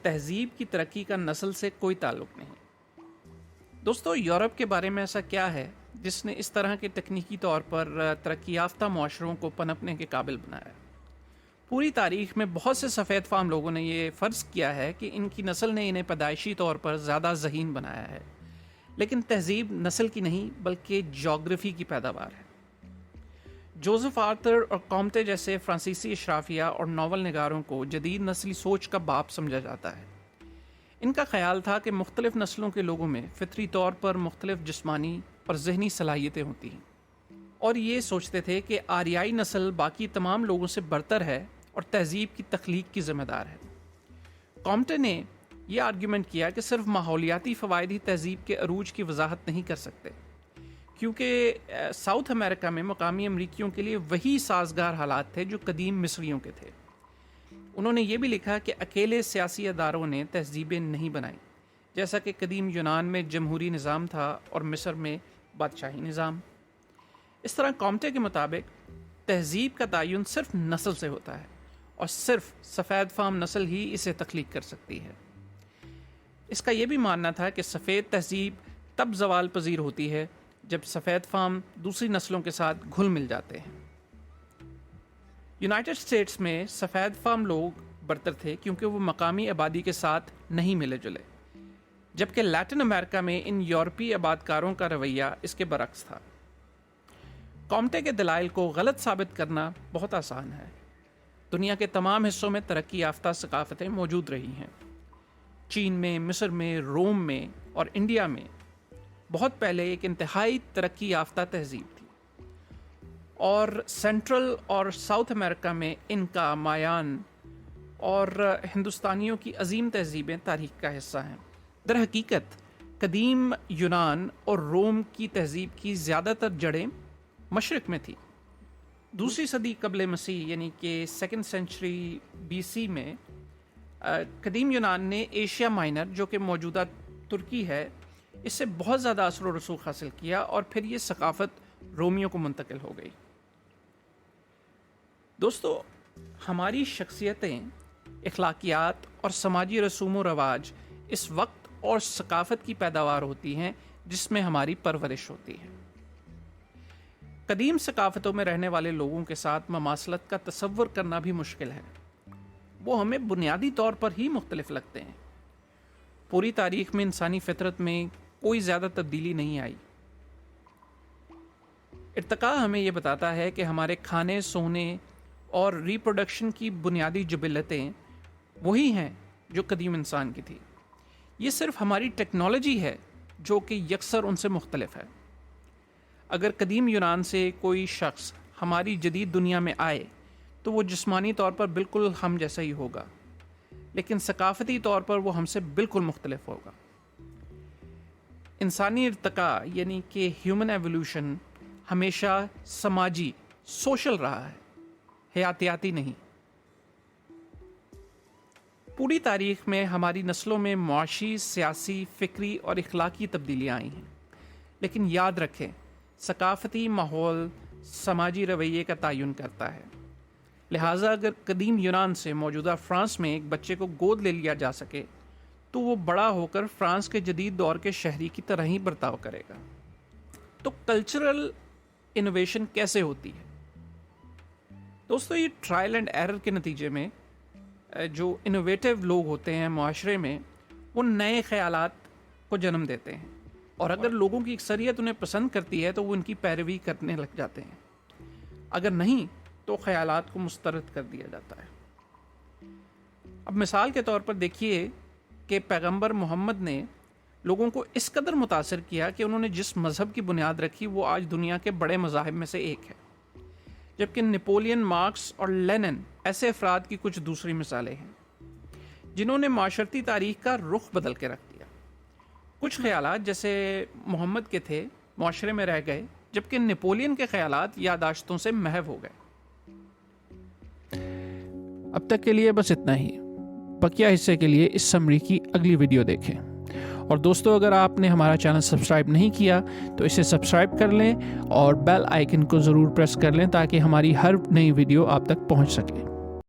تہذیب کی ترقی کا نسل سے کوئی تعلق نہیں۔ دوستو، یورپ کے بارے میں ایسا کیا ہے جس نے اس طرح کے تکنیکی طور پر ترقی یافتہ معاشروں کو پنپنے کے قابل بنایا؟ پوری تاریخ میں بہت سے سفید فام لوگوں نے یہ فرض کیا ہے کہ ان کی نسل نے انہیں پیدائشی طور پر زیادہ ذہین بنایا ہے، لیکن تہذیب نسل کی نہیں بلکہ جغرافی کی پیداوار ہے۔ جوزف آرتھر اور کامٹے جیسے فرانسیسی اشرافیہ اور ناول نگاروں کو جدید نسلی سوچ کا باپ سمجھا جاتا ہے۔ ان کا خیال تھا کہ مختلف نسلوں کے لوگوں میں فطری طور پر مختلف جسمانی اور ذہنی صلاحیتیں ہوتی ہیں، اور یہ سوچتے تھے کہ آریائی نسل باقی تمام لوگوں سے برتر ہے اور تہذیب کی تخلیق کی ذمہ دار ہے۔ کامٹے نے یہ آرگیومنٹ کیا کہ صرف ماحولیاتی فوائد ہی تہذیب کے عروج کی وضاحت نہیں کر سکتے، کیونکہ ساؤتھ امریکہ میں مقامی امریکیوں کے لیے وہی سازگار حالات تھے جو قدیم مصریوں کے تھے۔ انہوں نے یہ بھی لکھا کہ اکیلے سیاسی اداروں نے تہذیبیں نہیں بنائیں، جیسا کہ قدیم یونان میں جمہوری نظام تھا اور مصر میں بادشاہی نظام۔ اس طرح کامٹے کے مطابق تہذیب کا تعین صرف نسل سے ہوتا ہے، اور صرف سفید فام نسل ہی اسے تخلیق کر سکتی ہے۔ اس کا یہ بھی ماننا تھا کہ سفید تہذیب تب زوال پذیر ہوتی ہے جب سفید فام دوسری نسلوں کے ساتھ گھل مل جاتے ہیں۔ یونائٹڈ اسٹیٹس میں سفید فام لوگ برتر تھے کیونکہ وہ مقامی آبادی کے ساتھ نہیں ملے جلے، جبکہ لیٹن امریکہ میں ان یورپی آبادکاروں کا رویہ اس کے برعکس تھا۔ کامٹے کے دلائل کو غلط ثابت کرنا بہت آسان ہے۔ دنیا کے تمام حصوں میں ترقی یافتہ ثقافتیں موجود رہی ہیں۔ چین میں، مصر میں، روم میں اور انڈیا میں بہت پہلے ایک انتہائی ترقی یافتہ تہذیب تھی، اور سینٹرل اور ساؤتھ امریکہ میں انکا، مایان اور ہندوستانیوں کی عظیم تہذیبیں تاریخ کا حصہ ہیں۔ در حقیقت قدیم یونان اور روم کی تہذیب کی زیادہ تر جڑیں مشرق میں تھی۔ دوسری صدی قبل مسیح یعنی کہ 2nd سینچری BC میں قدیم یونان نے ایشیا مائنر، جو کہ موجودہ ترکی ہے، اس سے بہت زیادہ اثر و رسوخ حاصل کیا، اور پھر یہ ثقافت رومیوں کو منتقل ہو گئی۔ دوستو، ہماری شخصیتیں، اخلاقیات اور سماجی رسوم و رواج اس وقت اور ثقافت کی پیداوار ہوتی ہیں جس میں ہماری پرورش ہوتی ہے۔ قدیم ثقافتوں میں رہنے والے لوگوں کے ساتھ مماثلت کا تصور کرنا بھی مشکل ہے۔ وہ ہمیں بنیادی طور پر ہی مختلف لگتے ہیں۔ پوری تاریخ میں انسانی فطرت میں کوئی زیادہ تبدیلی نہیں آئی۔ ارتقاء ہمیں یہ بتاتا ہے کہ ہمارے کھانے، سونے اور ریپروڈکشن کی بنیادی جبلتیں وہی ہیں جو قدیم انسان کی تھی۔ یہ صرف ہماری ٹیکنالوجی ہے جو کہ یکسر ان سے مختلف ہے۔ اگر قدیم یونان سے کوئی شخص ہماری جدید دنیا میں آئے تو وہ جسمانی طور پر بالکل ہم جیسا ہی ہوگا، لیکن ثقافتی طور پر وہ ہم سے بالکل مختلف ہوگا۔ انسانی ارتقاء یعنی کہ ہیومن ایوولوشن ہمیشہ سماجی، سوشل رہا ہے، حیاتیاتی نہیں۔ پوری تاریخ میں ہماری نسلوں میں معاشی، سیاسی، فکری اور اخلاقی تبدیلیاں آئی ہیں، لیکن یاد رکھیں ثقافتی ماحول سماجی رویے کا تعین کرتا ہے۔ لہٰذا اگر قدیم یونان سے موجودہ فرانس میں ایک بچے کو گود لے لیا جا سکے تو وہ بڑا ہو کر فرانس کے جدید دور کے شہری کی طرح ہی برتاؤ کرے گا۔ تو کلچرل انوویشن کیسے ہوتی ہے؟ دوستو، یہ ٹرائل اینڈ ایرر کے نتیجے میں جو انوویٹیو لوگ ہوتے ہیں معاشرے میں، وہ نئے خیالات کو جنم دیتے ہیں، اور اگر لوگوں کی اکثریت انہیں پسند کرتی ہے تو وہ ان کی پیروی کرنے لگ جاتے ہیں، اگر نہیں تو خیالات کو مسترد کر دیا جاتا ہے۔ اب مثال کے طور پر دیکھیے کہ پیغمبر محمد نے لوگوں کو اس قدر متاثر کیا کہ انہوں نے جس مذہب کی بنیاد رکھی وہ آج دنیا کے بڑے مذاہب میں سے ایک ہے، جبکہ نیپولین، مارکس اور لینن ایسے افراد کی کچھ دوسری مثالیں ہیں جنہوں نے معاشرتی تاریخ کا رخ بدل کے رکھ دیا۔ کچھ خیالات جیسے محمد کے تھے معاشرے میں رہ گئے، جبکہ نیپولین کے خیالات یادداشتوں سے محو ہو گئے۔ اب تک کے لیے بس اتنا ہی۔ بقیہ حصے کے لیے اس سمری کی اگلی ویڈیو دیکھیں۔ اور دوستو، اگر آپ نے ہمارا چینل سبسکرائب نہیں کیا تو اسے سبسکرائب کر لیں اور بیل آئیکن کو ضرور پریس کر لیں تاکہ ہماری ہر نئی ویڈیو آپ تک پہنچ سکے۔